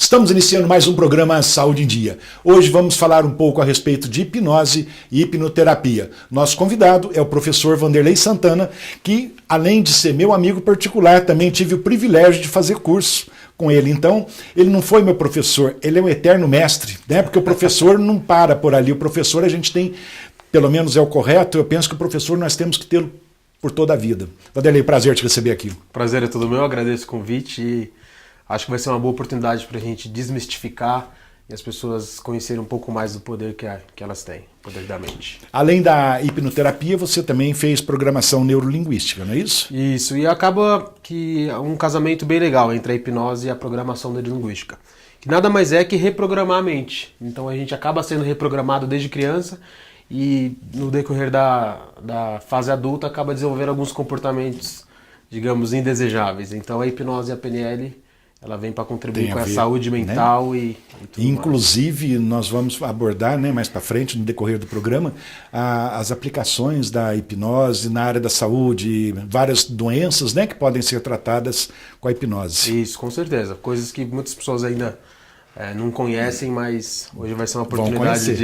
Estamos iniciando mais um programa Saúde em Dia. Hoje vamos falar um pouco a respeito de hipnose e hipnoterapia. Nosso convidado é o professor Vanderlei Santana, que além de ser meu amigo particular, também tive o privilégio de fazer curso com ele. Então, ele não foi meu professor, ele é um eterno mestre, né? Porque o professor não para por ali. O professor a gente tem, pelo menos é o correto, eu penso que o professor nós temos que tê-lo por toda a vida. Vanderlei, prazer te receber aqui. Prazer é todo meu, agradeço o convite e acho que vai ser uma boa oportunidade para a gente desmistificar e as pessoas conhecerem um pouco mais do poder que elas têm, o poder da mente. Além da hipnoterapia, você também fez programação neurolinguística, não é isso? Isso, e acaba que é um casamento bem legal entre a hipnose e a programação neurolinguística, que nada mais é que reprogramar a mente. Então a gente acaba sendo reprogramado desde criança e no decorrer da fase adulta acaba desenvolvendo alguns comportamentos, digamos, indesejáveis. Então a hipnose e a PNL, ela vem para contribuir com a saúde mental, né? e tudo Inclusive, mais. Nós vamos abordar, né, mais para frente, no decorrer do programa, as aplicações da hipnose na área da saúde, várias doenças, né, que podem ser tratadas com a hipnose. Isso, com certeza. Coisas que muitas pessoas ainda não conhecem, mas hoje vai ser uma oportunidade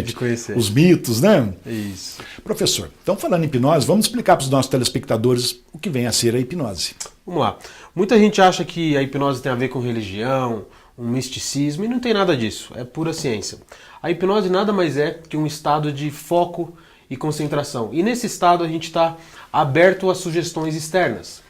de conhecer. Os mitos, né? Isso. Professor, então falando em hipnose, vamos explicar para os nossos telespectadores o que vem a ser a hipnose. Vamos lá. Muita gente acha que a hipnose tem a ver com religião, um misticismo, e não tem nada disso. É pura ciência. A hipnose nada mais é que um estado de foco e concentração. E nesse estado a gente está aberto a sugestões externas.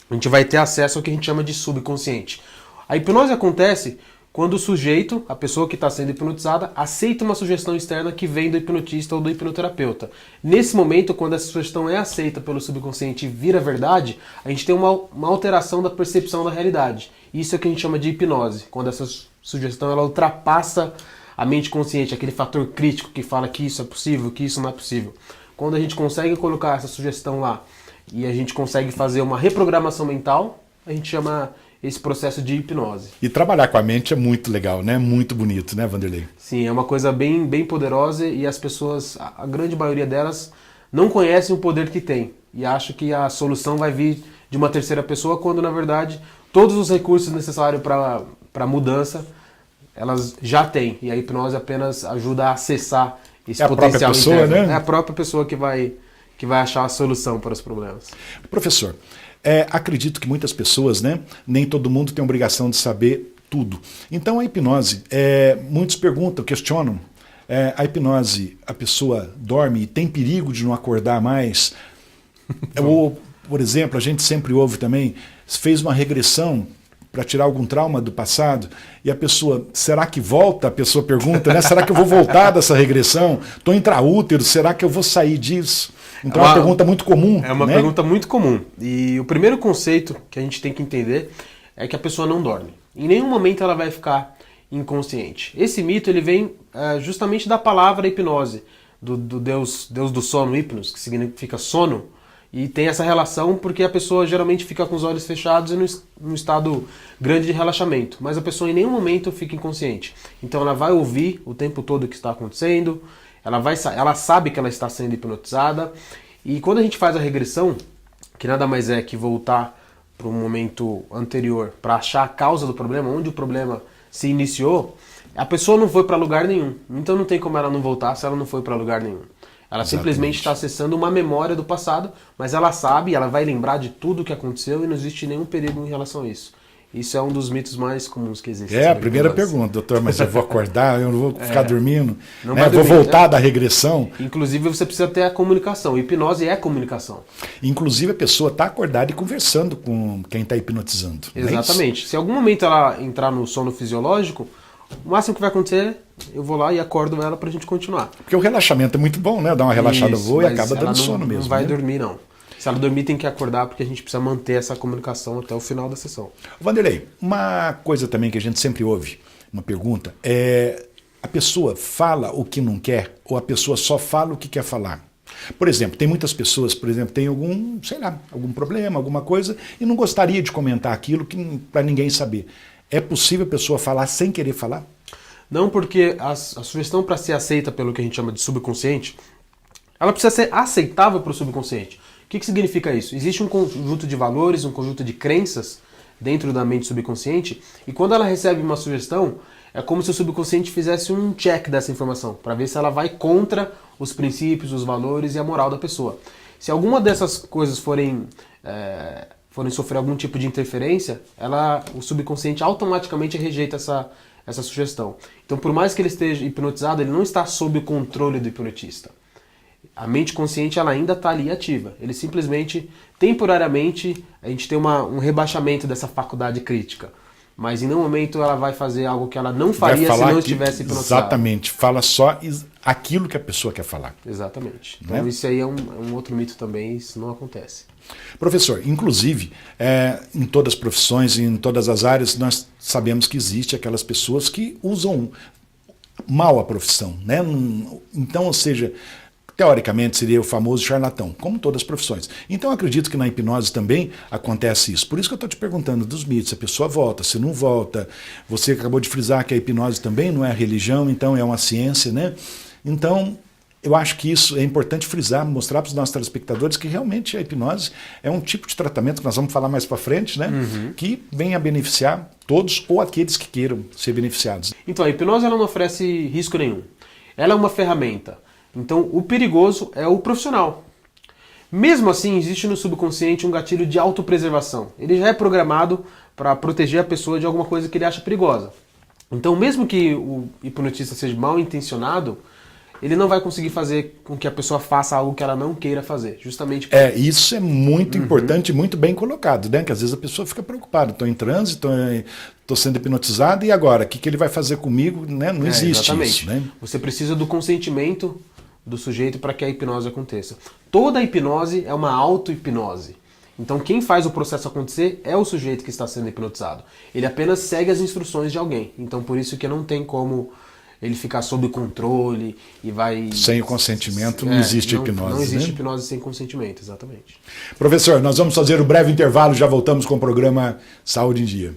A gente vai ter acesso ao que a gente chama de subconsciente. A hipnose acontece quando o sujeito, a pessoa que está sendo hipnotizada, aceita uma sugestão externa que vem do hipnotista ou do hipnoterapeuta. Nesse momento, quando essa sugestão é aceita pelo subconsciente e vira verdade, a gente tem uma alteração da percepção da realidade. Isso é o que a gente chama de hipnose, quando essa sugestão ela ultrapassa a mente consciente, aquele fator crítico que fala que isso é possível, que isso não é possível. Quando a gente consegue colocar essa sugestão lá e a gente consegue fazer uma reprogramação mental, a gente chama esse processo de hipnose. E trabalhar com a mente é muito legal, né? Muito bonito, né, Vanderlei? Sim, é uma coisa bem, bem poderosa e as pessoas, a grande maioria delas, não conhecem o poder que tem e acham que a solução vai vir de uma terceira pessoa, quando na verdade todos os recursos necessários para a mudança elas já têm e a hipnose apenas ajuda a acessar esse potencial pessoa, interno. né? É a própria pessoa que vai achar a solução para os problemas. Professor, acredito que muitas pessoas, né, nem todo mundo tem a obrigação de saber tudo. Então a hipnose, muitos perguntam, questionam, a hipnose, a pessoa dorme e tem perigo de não acordar mais? Ou, por exemplo, a gente sempre ouve também, fez uma regressão para tirar algum trauma do passado, e a pessoa, será que volta? A pessoa pergunta, né? Será que eu vou voltar dessa regressão? Estou intraútero, será que eu vou sair disso? Então é uma pergunta muito comum. É uma pergunta muito comum. E o primeiro conceito que a gente tem que entender é que a pessoa não dorme. Em nenhum momento ela vai ficar inconsciente. Esse mito ele vem justamente da palavra hipnose, do Deus do sono, hipnos, que significa sono. E tem essa relação porque a pessoa geralmente fica com os olhos fechados e num estado grande de relaxamento. Mas a pessoa em nenhum momento fica inconsciente. Então ela vai ouvir o tempo todo o que está acontecendo, ela sabe que ela está sendo hipnotizada. E quando a gente faz a regressão, que nada mais é que voltar para um momento anterior para achar a causa do problema, onde o problema se iniciou, a pessoa não foi para lugar nenhum. Então não tem como ela não voltar se ela não foi para lugar nenhum. Ela simplesmente está acessando uma memória do passado, mas ela sabe, ela vai lembrar de tudo o que aconteceu e não existe nenhum perigo em relação a isso. Isso é um dos mitos mais comuns que existem. A primeira pergunta, doutor, mas eu vou acordar, eu não vou ficar dormindo, não né? Vou voltar da regressão. Inclusive você precisa ter a comunicação, hipnose é comunicação. Inclusive a pessoa está acordada e conversando com quem está hipnotizando. Exatamente. Se em algum momento ela entrar no sono fisiológico, o máximo que vai acontecer, eu vou lá e acordo ela pra gente continuar. Porque o relaxamento é muito bom, né? Dá uma relaxada boa e acaba dando sono mesmo. Não vai dormir, não. Se ela dormir, tem que acordar, porque a gente precisa manter essa comunicação até o final da sessão. Vanderlei, uma coisa também que a gente sempre ouve, uma pergunta, a pessoa fala o que não quer ou a pessoa só fala o que quer falar? Por exemplo, tem muitas pessoas, por exemplo, tem algum problema, alguma coisa, e não gostaria de comentar aquilo para ninguém saber. É possível a pessoa falar sem querer falar? Não, porque a sugestão para ser aceita pelo que a gente chama de subconsciente, ela precisa ser aceitável para o subconsciente. O que significa isso? Existe um conjunto de valores, um conjunto de crenças dentro da mente subconsciente, e quando ela recebe uma sugestão, é como se o subconsciente fizesse um check dessa informação, para ver se ela vai contra os princípios, os valores e a moral da pessoa. Se alguma dessas coisas forem sofrer algum tipo de interferência, o subconsciente automaticamente rejeita essa sugestão. Então, por mais que ele esteja hipnotizado, ele não está sob o controle do hipnotista. A mente consciente ela ainda está ali ativa. Ele simplesmente, temporariamente, a gente tem um rebaixamento dessa faculdade crítica. Mas em nenhum momento ela vai fazer algo que ela não faria se não estivesse hipnotizada. Exatamente. Fala só aquilo que a pessoa quer falar. Exatamente. Então isso aí é um outro mito também, isso não acontece. Professor, inclusive, em todas as profissões, em todas as áreas, nós sabemos que existe aquelas pessoas que usam mal a profissão, né? Então, ou seja, teoricamente seria o famoso charlatão, como todas as profissões. Então eu acredito que na hipnose também acontece isso. Por isso que eu estou te perguntando dos mitos, se a pessoa volta, se não volta. Você acabou de frisar que a hipnose também não é religião, então é uma ciência, né? Então, eu acho que isso é importante frisar, mostrar para os nossos telespectadores que realmente a hipnose é um tipo de tratamento que nós vamos falar mais para frente, né? Que vem a beneficiar todos ou aqueles que queiram ser beneficiados. Então, a hipnose ela não oferece risco nenhum. Ela é uma ferramenta. Então, o perigoso é o profissional. Mesmo assim, existe no subconsciente um gatilho de autopreservação. Ele já é programado para proteger a pessoa de alguma coisa que ele acha perigosa. Então, mesmo que o hipnotista seja mal intencionado, ele não vai conseguir fazer com que a pessoa faça algo que ela não queira fazer, justamente por... Isso é muito importante e muito bem colocado, né? Que às vezes a pessoa fica preocupada, estou em trânsito, estou sendo hipnotizado, e agora? O que ele vai fazer comigo? Né? Não existe exatamente. isso. Né? Você precisa do consentimento do sujeito para que a hipnose aconteça. Toda hipnose é uma auto-hipnose. Então quem faz o processo acontecer é o sujeito que está sendo hipnotizado. Ele apenas segue as instruções de alguém. Então por isso que não tem como ele ficar sob controle e vai... Sem o consentimento não existe hipnose. Não existe né? hipnose sem consentimento, exatamente. Professor, nós vamos fazer um breve intervalo, já voltamos com o programa Saúde em Dia.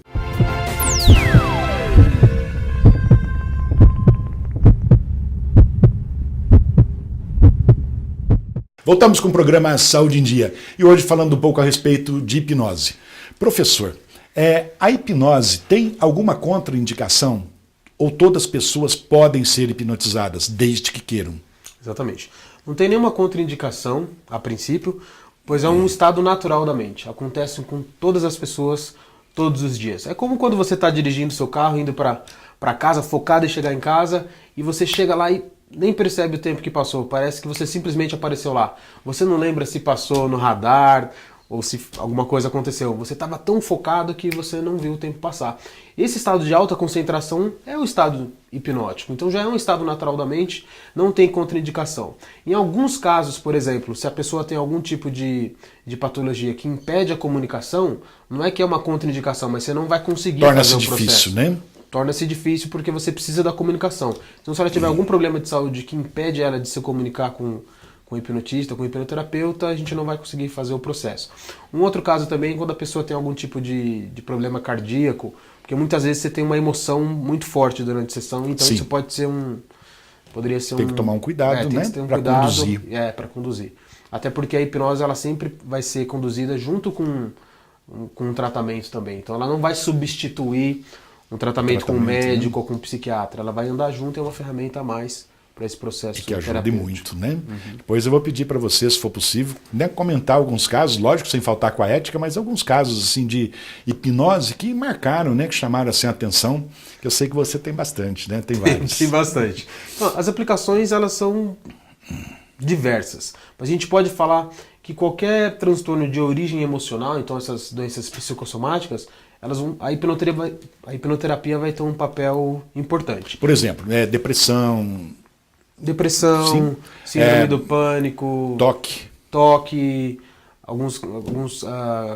Voltamos com o programa Saúde em Dia e hoje falando um pouco a respeito de hipnose. Professor, a hipnose tem alguma contraindicação ou todas as pessoas podem ser hipnotizadas desde que queiram? Exatamente. Não tem nenhuma contraindicação a princípio, pois é um estado natural da mente. Acontece com todas as pessoas todos os dias. É como quando você está dirigindo seu carro, indo para casa, focado em chegar em casa, e você chega lá e nem percebe o tempo que passou, parece que você simplesmente apareceu lá. Você não lembra se passou no radar ou se alguma coisa aconteceu. Você estava tão focado que você não viu o tempo passar. Esse estado de alta concentração é o estado hipnótico, então já é um estado natural da mente, não tem contraindicação. Em alguns casos, por exemplo, se a pessoa tem algum tipo de patologia que impede a comunicação, não é que é uma contraindicação, mas você não vai conseguir fazer o processo. Torna-se difícil, né? Torna-se difícil porque você precisa da comunicação. Então, se ela tiver algum problema de saúde que impede ela de se comunicar com o hipnotista, com o hipnoterapeuta, a gente não vai conseguir fazer o processo. Um outro caso também é quando a pessoa tem algum tipo de problema cardíaco, porque muitas vezes você tem uma emoção muito forte durante a sessão, então isso pode ser poderia ser tem que tomar um cuidado, tem né? que ter um Para cuidado, conduzir. para conduzir. Até porque a hipnose ela sempre vai ser conduzida junto com um tratamento também. Então ela não vai substituir um tratamento com um médico, né? Ou com um psiquiatra. Ela vai andar junto, é uma ferramenta a mais para esse processo que ajude muito, né? Depois eu vou pedir para você, se for possível, né, comentar alguns casos, lógico, sem faltar com a ética, mas alguns casos assim de hipnose que marcaram, né, que chamaram assim a atenção, que eu sei que você tem bastante, né? Tem vários. Tem bastante. Então, as aplicações, elas são diversas. Mas a gente pode falar que qualquer transtorno de origem emocional, então essas doenças psicossomáticas, a hipnoterapia vai ter um papel importante. Por exemplo, depressão, síndrome do pânico, toque, alguns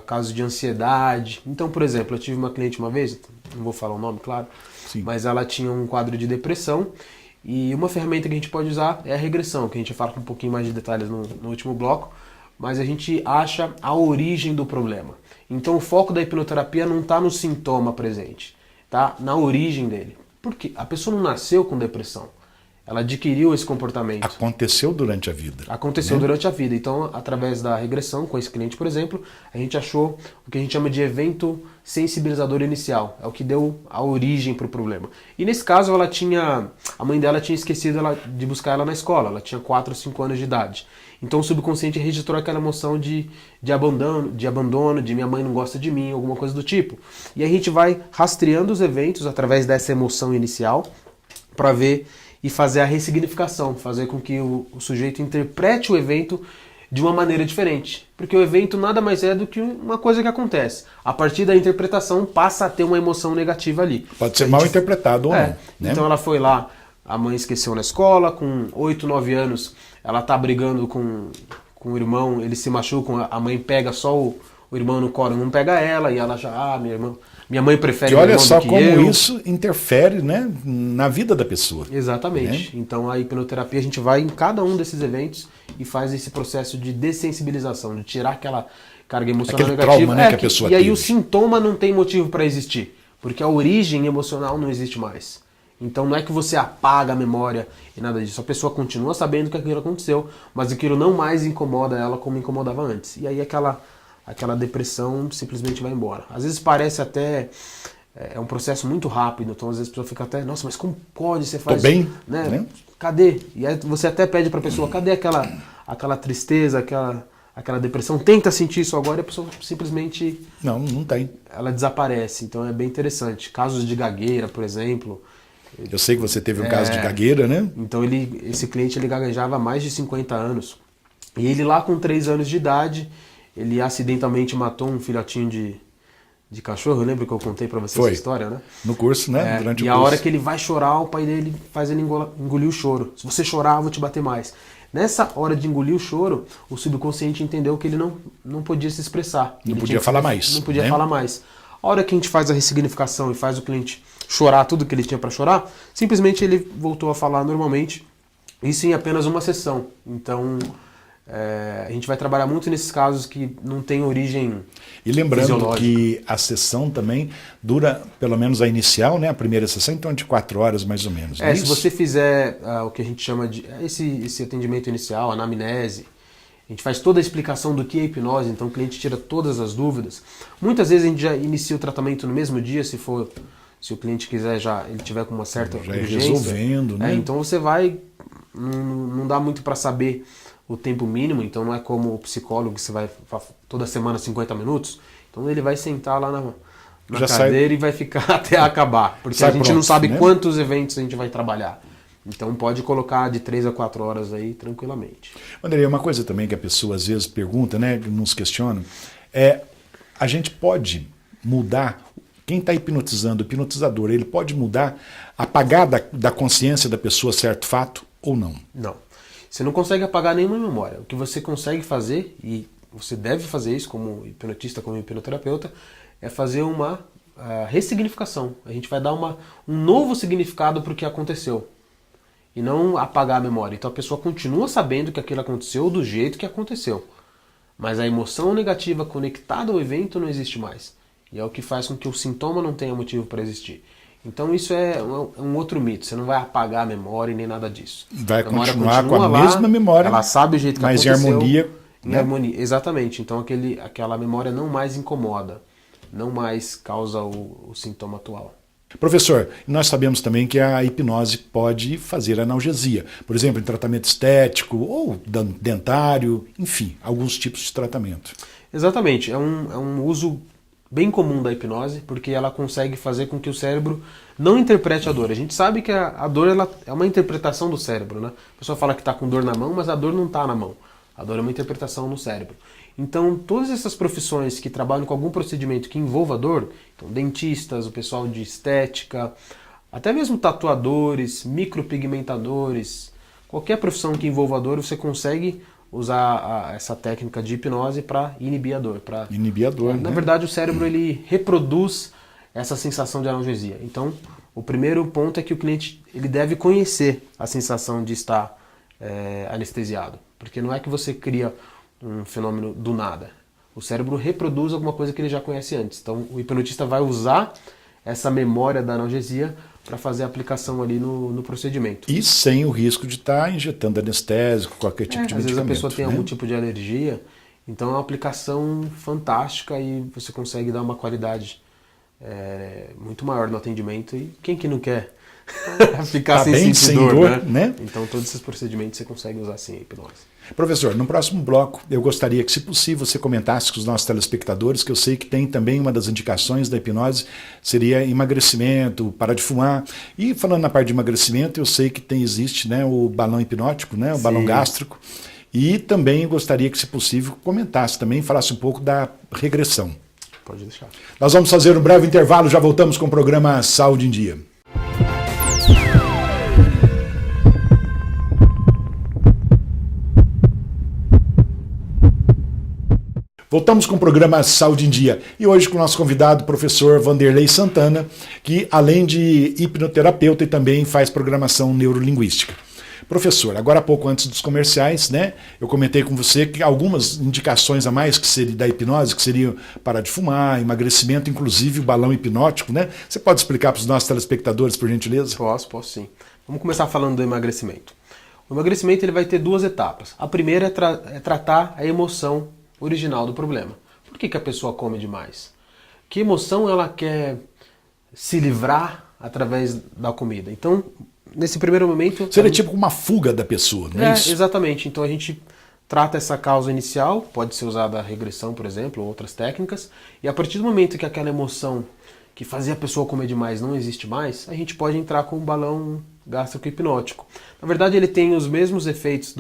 casos de ansiedade. Então, por exemplo, eu tive uma cliente uma vez, não vou falar o nome, claro, mas ela tinha um quadro de depressão e uma ferramenta que a gente pode usar é a regressão, que a gente fala com um pouquinho mais de detalhes no último bloco, mas a gente acha a origem do problema. Então o foco da hipnoterapia não está no sintoma presente, tá? Na origem dele. Por quê? A pessoa não nasceu com depressão. ela adquiriu esse comportamento. Aconteceu durante a vida. Aconteceu durante a vida. Então, através da regressão com esse cliente, por exemplo, a gente achou o que a gente chama de evento sensibilizador inicial. É o que deu a origem para o problema. E nesse caso, a mãe dela tinha esquecido de buscar ela na escola. Ela tinha 4 ou 5 anos de idade. Então o subconsciente registrou aquela emoção de abandono, de minha mãe não gosta de mim, alguma coisa do tipo. E a gente vai rastreando os eventos através dessa emoção inicial para ver e fazer a ressignificação, fazer com que o sujeito interprete o evento de uma maneira diferente. Porque o evento nada mais é do que uma coisa que acontece. A partir da interpretação passa a ter uma emoção negativa ali. Pode ser mal interpretado ou não. Né? Então ela foi lá, a mãe esqueceu na escola, com 8, 9 anos, ela tá brigando com o irmão, eles se machucam, a mãe pega só o irmão no colo, não pega ela, e ela já, minha mãe prefere o irmão do que eu. E olha só como isso interfere, né, na vida da pessoa. Exatamente. Né? Então a hipnoterapia, a gente vai em cada um desses eventos e faz esse processo de dessensibilização, de tirar aquela carga emocional aquele negativa. Trauma, né, que a pessoa e aí teve. o sintoma não tem motivo para existir, porque a origem emocional não existe mais. Então não é que você apaga a memória e nada disso. A pessoa continua sabendo que aquilo aconteceu, mas aquilo não mais incomoda ela como incomodava antes. E aí aquela depressão simplesmente vai embora. Às vezes parece até... É um processo muito rápido, então às vezes a pessoa fica até... Nossa, mas como pode? Você faz... Tô bem, né? Cadê? E aí você até pede para a pessoa, cadê aquela tristeza, aquela depressão? Tenta sentir isso agora e a pessoa simplesmente... Não tem. Ela desaparece. Então é bem interessante. Casos de gagueira, por exemplo... Eu sei que você teve um caso de gagueira, né? Então esse cliente ele gaguejava há mais de 50 anos. E ele lá com 3 anos de idade, ele acidentalmente matou um filhotinho de cachorro. Lembra que eu contei para você essa história, né? No curso, né? Durante o curso. E a hora que ele vai chorar, o pai dele faz ele engolir o choro. Se você chorar, eu vou te bater mais. Nessa hora de engolir o choro, o subconsciente entendeu que ele não podia se expressar. Não podia falar mais. Não podia falar mais. A hora que a gente faz a ressignificação e faz o cliente chorar tudo que ele tinha para chorar, simplesmente ele voltou a falar normalmente, isso em apenas uma sessão. Então, a gente vai trabalhar muito nesses casos que não tem origem e lembrando que a sessão também dura, pelo menos a inicial, né, a primeira sessão, então de 4 horas mais ou menos. Se você fizer o que a gente chama de esse atendimento inicial, anamnese, a gente faz toda a explicação do que é hipnose, então o cliente tira todas as dúvidas. Muitas vezes a gente já inicia o tratamento no mesmo dia, se o cliente quiser, ele tiver com uma certa urgência. Resolvendo, né? Então você não dá muito para saber o tempo mínimo, então não é como o psicólogo que você vai toda semana 50 minutos. Então ele vai sentar lá na cadeira e vai ficar até acabar, porque a gente não sabe quantos eventos a gente vai trabalhar. Então pode colocar de 3 a 4 horas aí tranquilamente. Wanderlei, uma coisa também que a pessoa às vezes pergunta, né, nos questiona, a gente pode mudar, quem está hipnotizando, o hipnotizador, ele pode mudar, apagar da consciência da pessoa certo fato ou não? Não. Você não consegue apagar nenhuma memória. O que você consegue fazer, e você deve fazer isso como hipnotista, como hipnoterapeuta, é fazer uma ressignificação. A gente vai dar um novo significado para o que aconteceu. E não apagar a memória. Então a pessoa continua sabendo que aquilo aconteceu do jeito que aconteceu. Mas a emoção negativa conectada ao evento não existe mais. E é o que faz com que o sintoma não tenha motivo para existir. Então isso é um outro mito. Você não vai apagar a memória nem nada disso. Vai continuar com a mesma memória. Ela sabe o jeito que aconteceu. Mas em harmonia. Em harmonia, exatamente. Então aquela memória não mais incomoda. Não mais causa o sintoma atual. Professor, nós sabemos também que a hipnose pode fazer analgesia. Por exemplo, em tratamento estético ou dentário, enfim, alguns tipos de tratamento. Exatamente. É um uso bem comum da hipnose, porque ela consegue fazer com que o cérebro não interprete a dor. A gente sabe que a dor é uma interpretação do cérebro, né? A pessoa fala que está com dor na mão, mas a dor não está na mão. A dor é uma interpretação no cérebro. Então, todas essas profissões que trabalham com algum procedimento que envolva dor, então dentistas, o pessoal de estética, até mesmo tatuadores, micropigmentadores, qualquer profissão que envolva dor, você consegue usar essa técnica de hipnose para inibir a dor. Inibir a dor, Na verdade, o cérebro ele reproduz essa sensação de analgesia. Então, o primeiro ponto é que o cliente ele deve conhecer a sensação de estar anestesiado. Porque não é que você cria um fenômeno do nada. O cérebro reproduz alguma coisa que ele já conhece antes. Então, o hipnotista vai usar essa memória da analgesia para fazer a aplicação ali no procedimento. E sem o risco de estar injetando anestésico, qualquer tipo de Às vezes medicamento. a pessoa tem algum tipo de alergia, então é uma aplicação fantástica e você consegue dar uma qualidade muito maior no atendimento. E quem que não quer ficar sem bem, sentir sem dor, dor, né? né? Então todos esses procedimentos você consegue usar sim a hipnose. Professor, no próximo bloco eu gostaria que, se possível, você comentasse com os nossos telespectadores, que eu sei que tem também uma das indicações da hipnose, seria emagrecimento, parar de fumar. E falando na parte de emagrecimento, eu sei que existe, né, o balão hipnótico, né, o balão gástrico. E também gostaria que, se possível, comentasse também, falasse um pouco da regressão. Pode deixar. Nós vamos fazer um breve intervalo, já voltamos com o programa Saúde em Dia. Voltamos com o programa Saúde em Dia e hoje com o nosso convidado, o professor Vanderlei Santana, que além de hipnoterapeuta, também faz programação neurolinguística. Professor, agora há pouco antes dos comerciais, né, eu comentei com você que algumas indicações a mais que seria da hipnose, que seriam parar de fumar, emagrecimento, inclusive o balão hipnótico, né? Você pode explicar para os nossos telespectadores, por gentileza? Posso sim. Vamos começar falando do emagrecimento. O emagrecimento ele vai ter duas etapas. A primeira é tratar a emoção original do problema. Por que a pessoa come demais? Que emoção ela quer se livrar através da comida? Então, nesse primeiro momento... Seria tipo uma fuga da pessoa, não é isso? Exatamente. Então a gente trata essa causa inicial, pode ser usada a regressão, por exemplo, ou outras técnicas, e a partir do momento que aquela emoção que fazia a pessoa comer demais não existe mais, a gente pode entrar com um balão gástrico hipnótico. Na verdade, ele tem os mesmos efeitos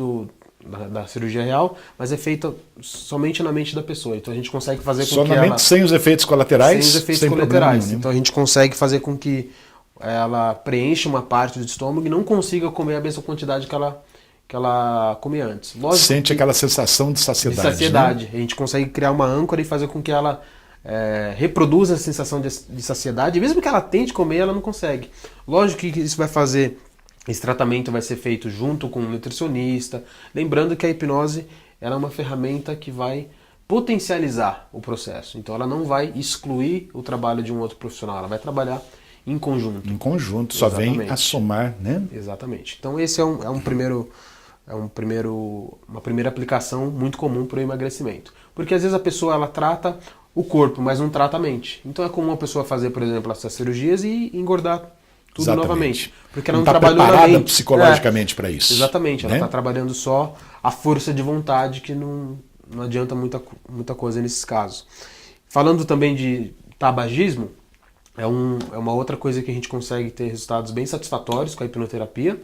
da cirurgia real, mas é feita somente na mente da pessoa. Então a gente consegue fazer com que ela... sem os efeitos colaterais? Sem os efeitos colaterais. Então a gente consegue fazer com que ela preencha uma parte do estômago e não consiga comer a mesma quantidade que ela comia antes. Lógico, sente aquela sensação de saciedade. De saciedade. Né? A gente consegue criar uma âncora e fazer com que ela reproduza a sensação de saciedade. E mesmo que ela tente comer, ela não consegue. Lógico que isso vai fazer... Esse tratamento vai ser feito junto com um nutricionista. Lembrando que a hipnose ela é uma ferramenta que vai potencializar o processo. Então ela não vai excluir o trabalho de um outro profissional. Ela vai trabalhar em conjunto. Em conjunto, só vem a somar, né? Exatamente. Então esse é uma primeira aplicação muito comum para o emagrecimento. Porque às vezes a pessoa ela trata o corpo, mas não trata a mente. Então é comum a pessoa fazer, por exemplo, essas cirurgias e engordar tudo novamente. Porque ela não trabalhou na mente. Psicologicamente para isso. Exatamente. Ela né? está trabalhando só a força de vontade, que não adianta muita coisa nesses casos. Falando também de tabagismo, é uma outra coisa que a gente consegue ter resultados bem satisfatórios com a hipnoterapia,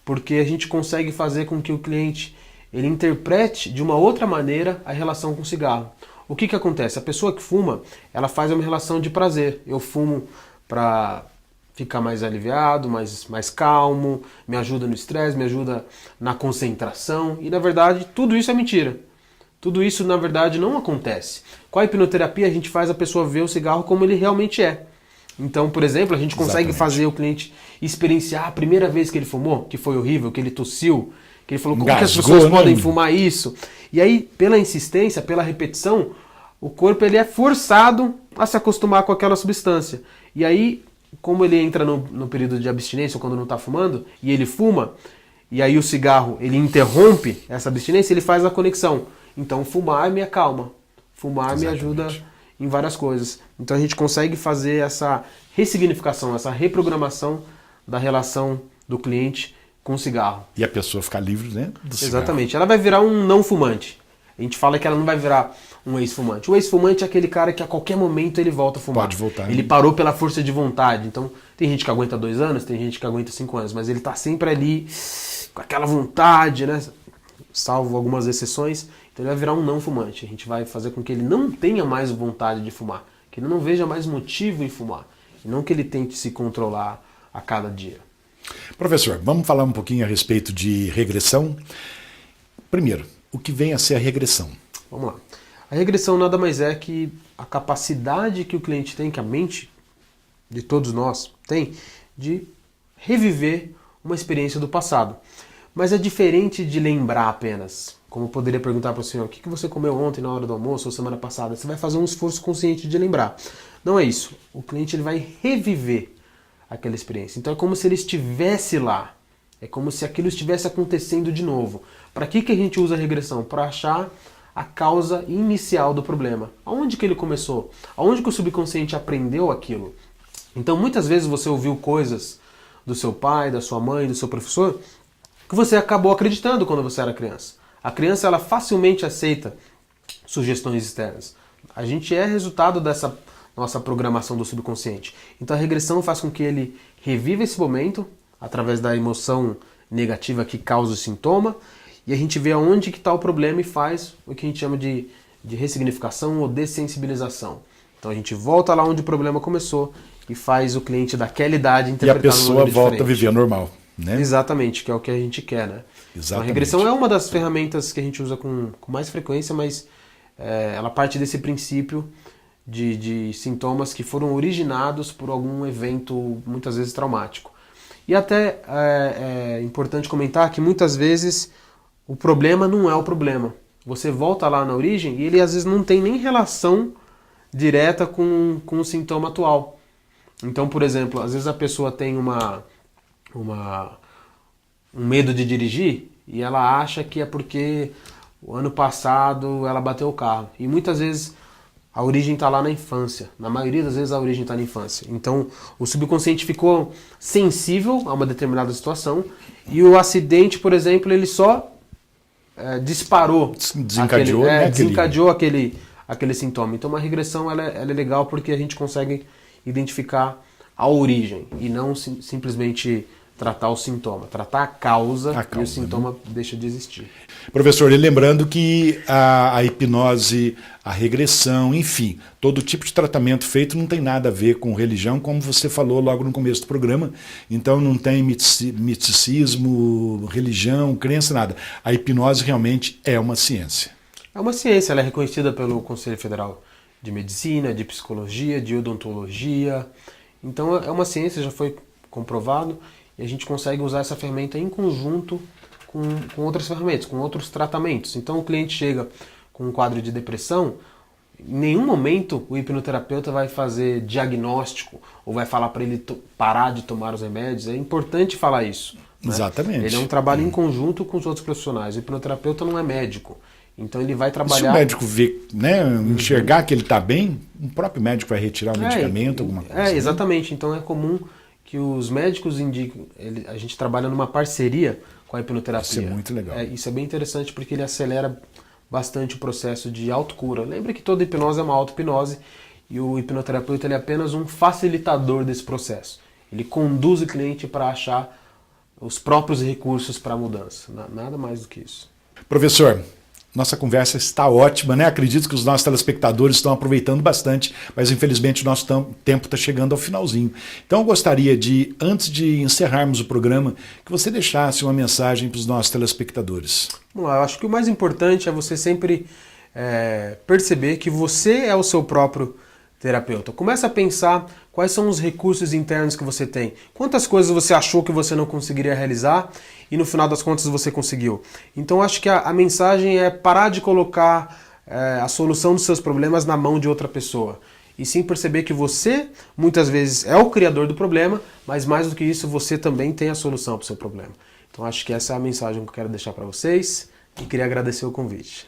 porque a gente consegue fazer com que o cliente ele interprete de uma outra maneira a relação com o cigarro. O que acontece? A pessoa que fuma, ela faz uma relação de prazer. Eu fumo para ficar mais aliviado, mais calmo, me ajuda no estresse, me ajuda na concentração. E, na verdade, tudo isso é mentira. Tudo isso, na verdade, não acontece. Com a hipnoterapia, a gente faz a pessoa ver o cigarro como ele realmente é. Então, por exemplo, a gente consegue fazer o cliente experienciar a primeira vez que ele fumou, que foi horrível, que ele tossiu, que ele falou, como que as pessoas podem fumar isso? E aí, pela insistência, pela repetição, o corpo ele é forçado a se acostumar com aquela substância. E aí, como ele entra no período de abstinência, quando não está fumando, e ele fuma, e aí o cigarro ele interrompe essa abstinência, ele faz a conexão. Então, fumar me acalma. Fumar me ajuda em várias coisas. Então a gente consegue fazer essa ressignificação, essa reprogramação da relação do cliente com o cigarro. E a pessoa ficar livre, né, do cigarro. Exatamente. Ela vai virar um não fumante. A gente fala que ela não vai virar um ex-fumante. O ex-fumante é aquele cara que a qualquer momento ele volta a fumar. Pode voltar. Ele parou pela força de vontade. Então tem gente que aguenta 2 anos, tem gente que aguenta 5 anos, mas ele está sempre ali com aquela vontade, né? Salvo algumas exceções. Então ele vai virar um não fumante. A gente vai fazer com que ele não tenha mais vontade de fumar, que ele não veja mais motivo em fumar, e não que ele tente se controlar a cada dia. Professor, vamos falar um pouquinho a respeito de regressão. Primeiro, o que vem a ser a regressão? Vamos lá. A regressão nada mais é que a capacidade que o cliente tem, que a mente de todos nós tem, de reviver uma experiência do passado. Mas é diferente de lembrar apenas. Como eu poderia perguntar para o senhor, o que você comeu ontem na hora do almoço ou semana passada? Você vai fazer um esforço consciente de lembrar. Não é isso. O cliente ele vai reviver aquela experiência. Então é como se ele estivesse lá. É como se aquilo estivesse acontecendo de novo. Para que a gente usa a regressão? Para achar a causa inicial do problema. Aonde que ele começou? Aonde que o subconsciente aprendeu aquilo? Então muitas vezes você ouviu coisas do seu pai, da sua mãe, do seu professor, que você acabou acreditando quando você era criança. A criança, ela facilmente aceita sugestões externas. A gente é resultado dessa nossa programação do subconsciente. Então a regressão faz com que ele reviva esse momento através da emoção negativa que causa o sintoma, e a gente vê aonde que está o problema e faz o que a gente chama de ressignificação ou dessensibilização. Então a gente volta lá onde o problema começou e faz o cliente daquela idade interpretar. E a pessoa volta a viver normal, né? Exatamente, que é o que a gente quer, né? Exatamente. Então, a regressão é uma das ferramentas que a gente usa com mais frequência, mas ela parte desse princípio de sintomas que foram originados por algum evento, muitas vezes traumático. E até é importante comentar que muitas vezes o problema não é o problema. Você volta lá na origem e ele às vezes não tem nem relação direta com o sintoma atual. Então, por exemplo, às vezes a pessoa tem um medo de dirigir e ela acha que é porque o ano passado ela bateu o carro. E muitas vezes a origem está lá na infância. Na maioria das vezes a origem está na infância. Então o subconsciente ficou sensível a uma determinada situação e o acidente, por exemplo, ele só disparou, desencadeou aquele sintoma. Então uma regressão ela é legal porque a gente consegue identificar a origem e não simplesmente tratar o sintoma, tratar a causa e o sintoma, né, deixa de existir. Professor, e lembrando que a hipnose, a regressão, enfim, todo tipo de tratamento feito não tem nada a ver com religião, como você falou logo no começo do programa. Então não tem miticismo, religião, crença, nada. A hipnose realmente é uma ciência. É uma ciência, ela é reconhecida pelo Conselho Federal de Medicina, de Psicologia, de Odontologia. Então é uma ciência, já foi comprovado. E a gente consegue usar essa ferramenta em conjunto com outras ferramentas, com outros tratamentos. Então o cliente chega com um quadro de depressão, em nenhum momento o hipnoterapeuta vai fazer diagnóstico ou vai falar para ele parar de tomar os remédios. É importante falar isso, né? Exatamente. Ele é um trabalho em conjunto com os outros profissionais. O hipnoterapeuta não é médico. Então ele vai trabalhar... Se o médico vê, né, enxergar que ele está bem, o próprio médico vai retirar o medicamento, alguma coisa. Exatamente. Né? Então é comum que os médicos indicam, a gente trabalha numa parceria com a hipnoterapia. Isso é muito legal. Isso é bem interessante porque ele acelera bastante o processo de autocura. Lembra que toda hipnose é uma auto-hipnose e o hipnoterapeuta ele é apenas um facilitador desse processo. Ele conduz o cliente para achar os próprios recursos para a mudança. Nada mais do que isso. Professor, nossa conversa está ótima, né? Acredito que os nossos telespectadores estão aproveitando bastante, mas infelizmente o nosso tempo está chegando ao finalzinho. Então eu gostaria de, antes de encerrarmos o programa, que você deixasse uma mensagem para os nossos telespectadores. Vamos lá, eu acho que o mais importante é você sempre perceber que você é o seu próprio terapeuta. Começa a pensar quais são os recursos internos que você tem. Quantas coisas você achou que você não conseguiria realizar e no final das contas você conseguiu. Então acho que a mensagem é parar de colocar a solução dos seus problemas na mão de outra pessoa. E sim perceber que você muitas vezes é o criador do problema, mas mais do que isso você também tem a solução para o seu problema. Então acho que essa é a mensagem que eu quero deixar para vocês e queria agradecer o convite.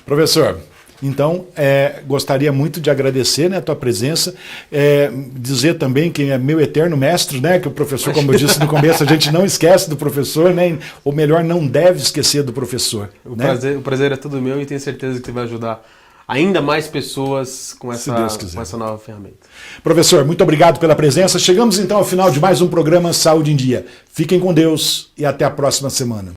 Professor, então, gostaria muito de agradecer, né, a tua presença, dizer também que é meu eterno mestre, né, que o professor, como eu disse no começo, a gente não esquece do professor, né, ou melhor, não deve esquecer do professor. O prazer é todo meu e tenho certeza que você vai ajudar ainda mais pessoas com essa nova ferramenta. Professor, muito obrigado pela presença. Chegamos então ao final de mais um programa Saúde em Dia. Fiquem com Deus e até a próxima semana.